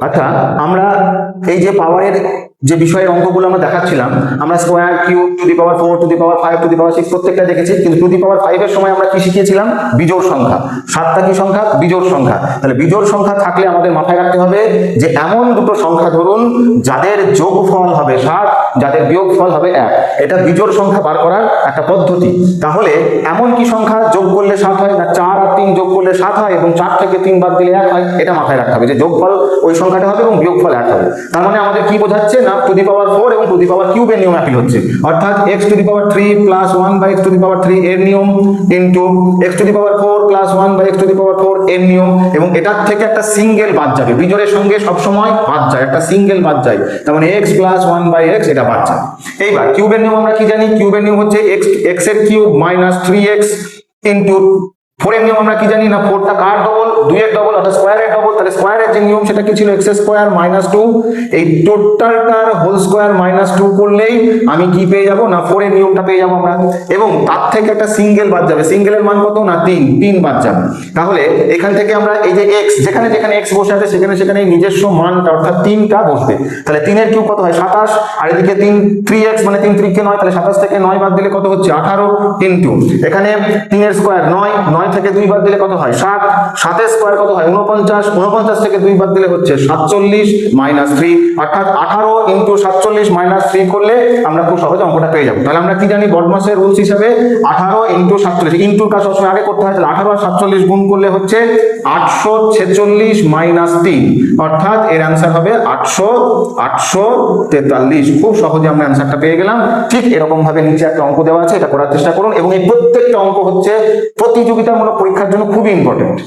আচ্ছা, আমরা এই যে পাওয়ারের যে বিষয়ের অঙ্কগুলো আমরা দেখাচ্ছিলাম, আমরা square, cube, to the power 4, to the power 5, to the power 6 প্রত্যেকটা দেখেছি। কিন্তু টু দি পাওয়ার 5 এর সময় আমরা কি শিখিয়েছিলাম? বিজোড় সংখ্যা। 7টা কি সংখ্যা? বিজোড় সংখ্যা। তাহলে বিজোড় সংখ্যা থাকলে আমাদের মাথায় রাখতে হবে যে এমন দুটো সংখ্যা ধরুন যাদের যোগফল হবে 7, যাদের বিয়োগফল হবে 1। এটা বিজোড় সংখ্যা বার করার একটা পদ্ধতি। তাহলে এমন কি সংখ্যা যোগ করলে 7 হয়? না 4 আর 3 যোগ করলে 7 হয় এবং 4 থেকে 3 বাদ দিলে 1 হয়। এটা মাথায় রাখতে হবে যে যোগফল ওই সংখ্যাটা হবে এবং বিয়োগফল 1 হবে। তার মানে আমাদের কি বোঝাচ্ছে? না টু দি পাওয়ার 4 এবং টু দি পাওয়ার কিউবের নিয়ম একই হচ্ছে। অর্থাৎ x to the power 3 plus 1 by x to the power 3 এর নিয়ম into x to the power 4 plus 1 by x to the power 4 এর নিয়ম, এবং এটার থেকে একটা সিঙ্গেল বাদ যাবে। বিজোড়ের সঙ্গে সব সময় বাদ যায়, একটা সিঙ্গেল বাদ যায়। তার মানে x প্লাস 1 বাই x এটা বাদ যায়। এইবার কিউবের নিয়ম আমরা কি জানি? কিউবের নিয়ম হচ্ছে x এর কিউব মাইনাস 3x ইনটু 4 এর নিয়ম আমরা কি জানি? না 4টা কার ডবল? 2 এর ডবল, অর্থাৎ স্কয়ারের ডবল। তাহলে স্কয়ারের যে নিয়ম সেটা কি ছিল? x square minus 2। এই টোটালটার হোল স্কয়ার মাইনাস 2 করলেই আমি কি পেয়ে যাব? না 4 এর নিয়মটা পেয়ে যাব আমরা। এবং তার থেকে একটা সিঙ্গেল বাদ যাবে। সিঙ্গেলের মান কত? না 3 বাদ যাবে। তাহলে এখান থেকে আমরা এই যে x, যেখানে যেখানে x বসে আছে সেখানে সেখানে নিজস্ব মানটা অর্থাৎ 3টা বসবে। তাহলে 3 এর কিউব কত হয়? 27। আর এদিকে 3x মানে 3 3 কে 9, তাহলে 27 থেকে 9 বাদ দিলে কত হচ্ছে? 18 ইনটু এখানে 3 এর স্কয়ার 9 থেকে 2 বাদ দিলে কত হয়? 7 7 এর স্কয়ার কত হয়? 49 49 থেকে 2 বাদ দিলে হচ্ছে 47 মাইনাস 3, অর্থাৎ 18 ইনটু 47 মাইনাস 3 করলে আমরা খুব সহজে অঙ্কটা পেয়ে যাব। তাহলে আমরা কি জানি বর্গমূলের রুলস হিসেবে 18 ইনটু 47, ইনটুর কাজ সবসময় আগে করতে হয়। তাহলে 18 আর 47 গুণ করলে হচ্ছে 846 মাইনাস 3, অর্থাৎ এর অ্যানসার হবে 843। খুব সহজে আমরা অ্যানসারটা পেয়ে গেলাম। ঠিক এরকম ভাবে নিচে একটা অঙ্ক দেওয়া আছে, এটা করার চেষ্টা করুন। এবং এই প্রত্যেকটা অঙ্ক হচ্ছে প্রতিযোগিতামূলক পরীক্ষার জন্য খুবই ইম্পর্টেন্ট।